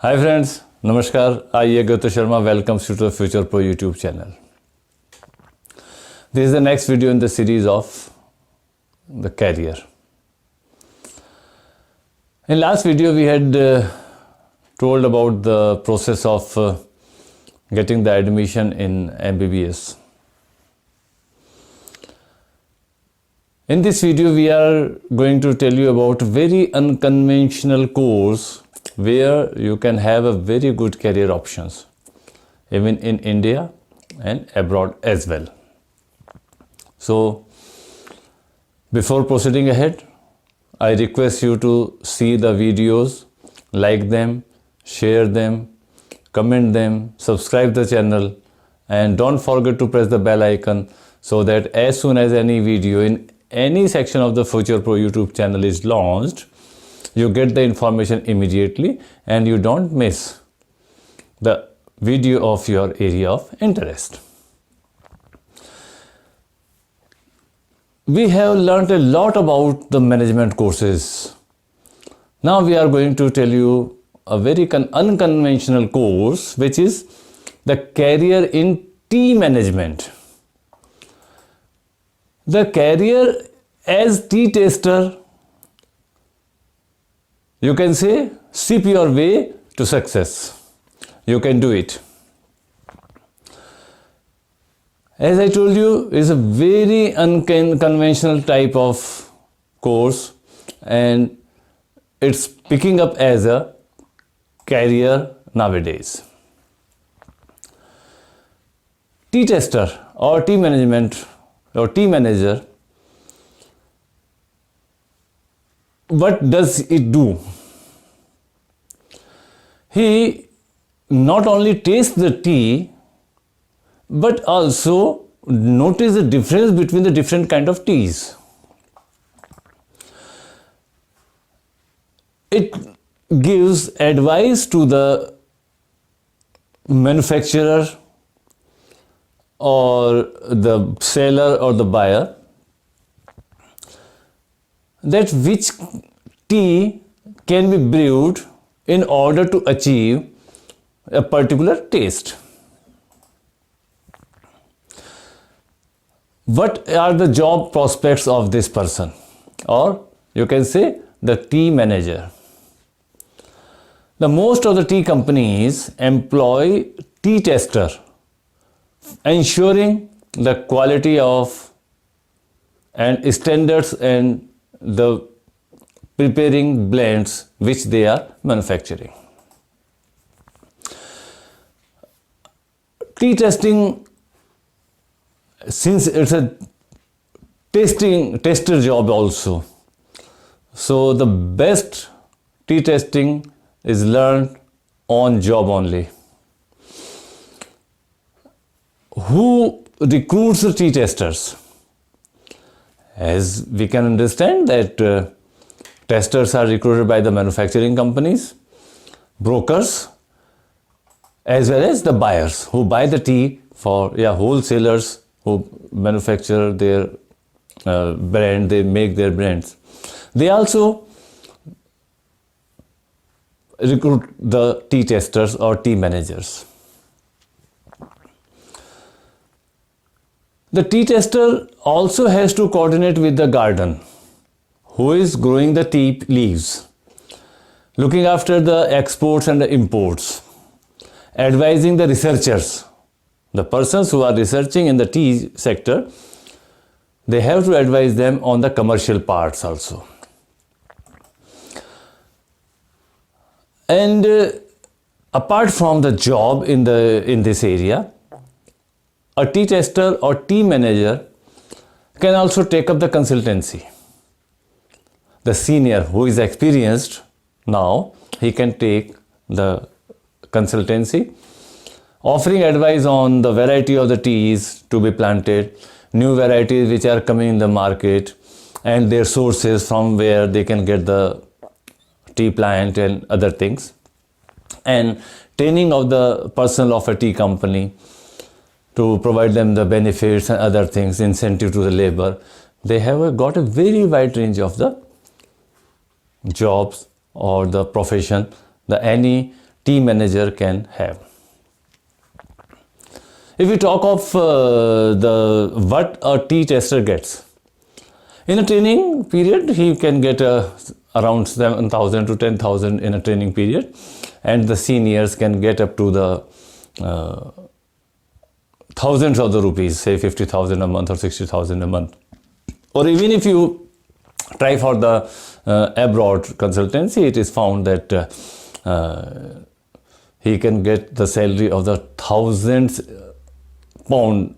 Hi friends, Namaskar. I am Gautam Sharma. Welcome to the Future Pro YouTube channel. This is the next video in the series of the career. In last video we had told about the process of getting the admission in MBBS. In this video we are going to tell you about very unconventional course where you can have a very good career options even in India and abroad as well. So before proceeding ahead, I request you to see the videos, like them, share them, comment them, subscribe the channel, and don't forget to press the bell icon so that as soon as any video in any section of the Future Pro YouTube channel is launched, you get the information immediately and you don't miss the video of your area of interest. We have learned a lot about the management courses. Now we are going to tell you a very unconventional course, which is the career in tea management. The career as tea taster, you can say, sip your way to success. You can do it. As I told you, it's a very unconventional type of course and it's picking up as a career nowadays. Tea tester or tea management or tea manager, what does it do? He not only tastes the tea but also notice the difference between the different kind of teas. It gives advice to the manufacturer or the seller or the buyer that which tea can be brewed in order to achieve a particular taste. What are the job prospects of this person, or you can say the tea manager? The most of the tea companies employ tea tester, ensuring the quality of and standards and the preparing blends which they are manufacturing. Tea testing, since it's a tester job also, so the best tea testing is learned on job only. Who recruits the tea testers? As we can understand that testers are recruited by the manufacturing companies, brokers, as well as the buyers who buy the tea for wholesalers who manufacture their brand, they make their brands. They also recruit the tea testers or tea managers. The tea tester also has to coordinate with the garden, who is growing the tea leaves, looking after the exports and the imports, advising the researchers, the persons who are researching in the tea sector. They have to advise them on the commercial parts also. And apart from the job in this area, a tea tester or tea manager can also take up the consultancy. The senior who is experienced now, he can take the consultancy, offering advice on the variety of the teas to be planted, new varieties which are coming in the market, and their sources from where they can get the tea plant and other things, and training of the personnel of a tea company to provide them the benefits and other things, incentive to the labor. They have got a very wide range of the jobs or the profession. Any tea manager can have. If we talk of what a tea tester gets, in a training period, he can get around 7,000 to 10,000 in a training period, and the seniors can get up to the thousands of the rupees, say 50,000 a month or 60,000 a month. Or even if you try for the abroad consultancy, it is found that he can get the salary of the thousands pound.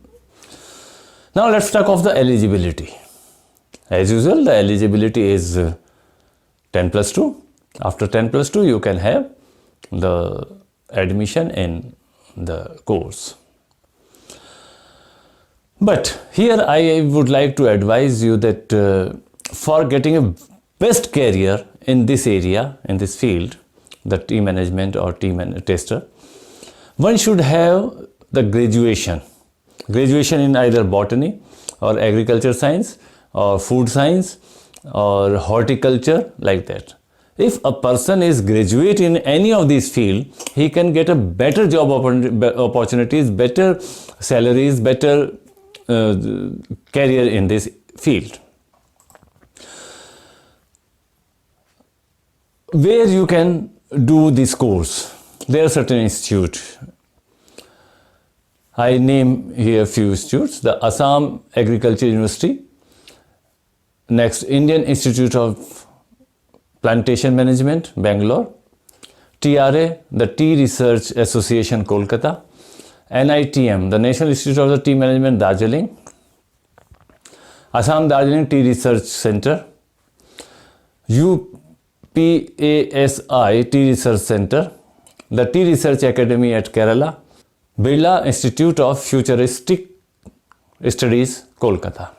Now let's talk of the eligibility. As usual, the eligibility is 10 plus 2. After 10 plus 2, you can have the admission in the course. But here I would like to advise you that for getting a best career in this area, in this field, the tea management or tea tester, one should have the graduation in either botany or agriculture science or food science or horticulture, like that. If a person is graduate in any of these fields, he can get a better job opportunities, better salaries, better career in this field. Where you can do this course, there are certain institutes. I name here a few institutes: the Assam Agriculture University, next Indian Institute of Plantation Management, Bangalore, TRA, the Tea Research Association, Kolkata, NITM, the National Institute of the Tea Management, Darjeeling, Assam Darjeeling Tea Research Center, UPASI Tea Research Center, the Tea Research Academy at Kerala, Birla Institute of Futuristic Studies, Kolkata.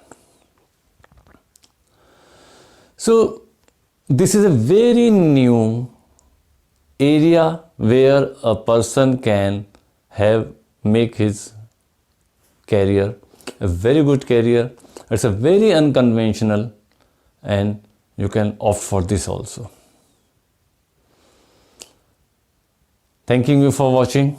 So this is a very new area where a person can make his career a very good career. It's a very unconventional, and you can opt for this also. Thanking you for watching.